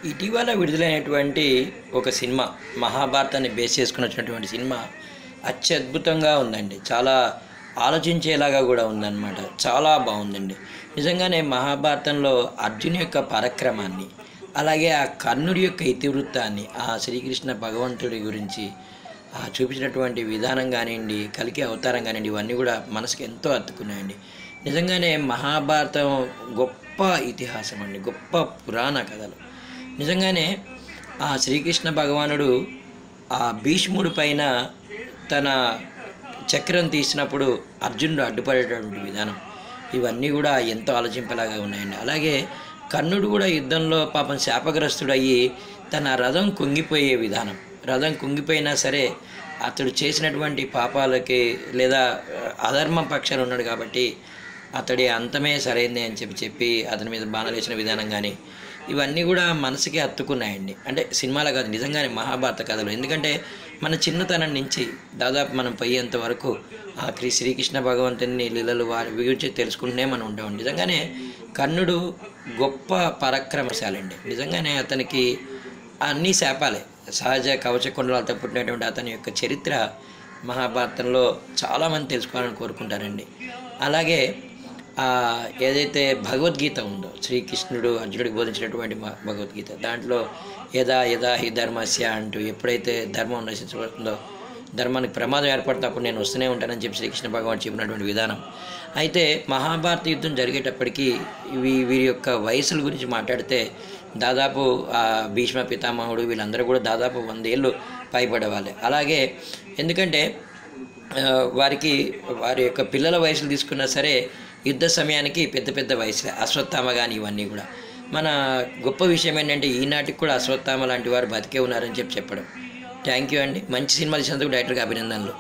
ఇటీవల విడుదలైనటువంటి ఒక సినిమా మహాభారతాన్ని బేస్ చేసుకున్నటువంటి సినిమా అత్యద్భుతంగా ఉందండి. చాలా ఆలోచించేలాగా కూడా ఉందన్నమాట. చాలా బాగుందండి. నిజంగానే మహాభారతంలో అర్జున్ యొక్క పరాక్రమాన్ని, అలాగే ఆ కర్ణుడి యొక్క ఇతివృత్తాన్ని, ఆ శ్రీకృష్ణ భగవంతుడి గురించి చూపించినటువంటి విధానం కానివ్వండి, కలికి అవతారం కానివ్వండి, ఇవన్నీ కూడా మనసుకి ఎంతో హత్తుకున్నాయండి. నిజంగానే మహాభారతం గొప్ప ఇతిహాసం అండి, గొప్ప పురాణ కథలు. నిజంగానే ఆ శ్రీకృష్ణ భగవానుడు ఆ భీష్ముడి పైన తన చక్రం తీసినప్పుడు అర్జునుడు అడ్డుపడేటటువంటి విధానం, ఇవన్నీ కూడా ఎంతో ఆలోచింపలాగా ఉన్నాయండి. అలాగే కర్ణుడు కూడా యుద్ధంలో పాపం శాపగ్రస్తుడయ్యి తన రథం కుంగిపోయే విధానం, రథం కుంగిపోయినా సరే అతడు చేసినటువంటి పాపాలకి లేదా అధర్మం పక్షాలు ఉన్నాడు కాబట్టి అతడి అంతమే సరైంది అని చెప్పి అతని మీద బాణాలు వేసిన విధానం కానీ, ఇవన్నీ కూడా మనసుకి హత్తుకున్నాయండి. అంటే సినిమాలో కాదు, నిజంగానే మహాభారత కథలు. ఎందుకంటే మన చిన్నతనం నుంచి దాదాపు మనం పోయేంత వరకు ఆ శ్రీకృష్ణ భగవంతుని లీలలు వారి గురించి తెలుసుకుంటూనే మనం ఉంటాం. నిజంగానే కర్ణుడు గొప్ప పరాక్రమశాలండి. నిజంగానే అతనికి అన్నీ శాపాలే, సహజ కవచ కుండలాలతో పుట్టినటువంటి అతని యొక్క చరిత్ర మహాభారతంలో చాలామంది తెలుసుకోవాలని కోరుకుంటారండి. అలాగే ఏదైతే భగవద్గీత ఉందో, శ్రీకృష్ణుడు అర్జునుడికి బోధించినటువంటి భగవద్గీత, దాంట్లో యదా యదా హి ధర్మస్య అంటూ ఎప్పుడైతే ధర్మం నశించబడుతుందో, ధర్మానికి ప్రమాదం ఏర్పడినప్పుడు నేను వస్తూనే ఉంటానని చెప్పి శ్రీకృష్ణ భగవాన్ చెప్పినటువంటి విధానం. అయితే మహాభారత యుద్ధం జరిగేటప్పటికీ వీరి యొక్క వయసుల గురించి మాట్లాడితే దాదాపు భీష్మ పితామహుడు వీళ్ళందరూ కూడా దాదాపు 100 ఏళ్ళు పైబడేవాళ్ళే. అలాగే ఎందుకంటే వారి యొక్క పిల్లల వయసులు తీసుకున్నా సరే యుద్ధ సమయానికి పెద్ద పెద్ద వయసులే, అశ్వత్థామ కానీ ఇవన్నీ కూడా. మన గొప్ప విషయం ఏంటంటే ఈనాటికి కూడా అశ్వత్థామ లాంటి వారు బతికే ఉన్నారని చెప్పడం. థ్యాంక్ యూ అండి. మంచి సినిమా తీసినందుకు డైరెక్టర్గా అభినందనలు.